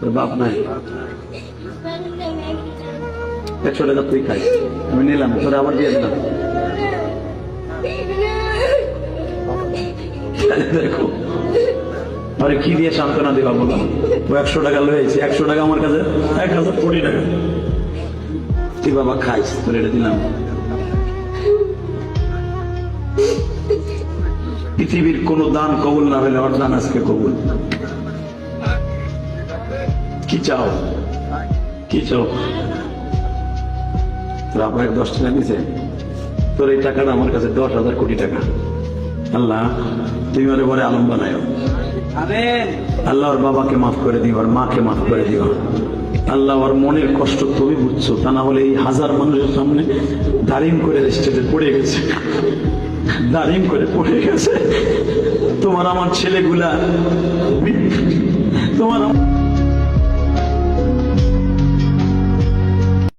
তোর বাপ নাই, 100 টাকা তুই খাই, আমি নিলাম, তোরা আবার দিয়ে দিলাম। দেখো আরে কি দিয়ে সান্ত্বনা দিবা বলো? ও 100 টাকা লয়েছি, 100 টাকা আমার কাছে 1000 কোটি টাকা। তুই বাবা খাইস, তোর এটা দিলাম। পৃথিবীর কোন দান কবুল না হলে ওর দান আজকে কবুল। কি চাও, কি চাও? তোর আপনার 10 টাকা নিছে, তোর এই টাকাটা আমার কাছে 10,000 কোটি টাকা। আল্লাহ তুমি ওরে বলে আলম বানায়ো। আল্লাহ ওর বাবাকে মাফ করে দিও, ওর মাকে মাফ করে দিও। আল্লাহ ওর মনের কষ্ট তুমি বুঝছো, তা না হলে এই হাজার মানুষের সামনে দাঁড়িম করে স্টেজে পড়ে গেছে, দাঁড়িম করে পড়ে গেছে। তোমার আমার ছেলেগুলা, তোমার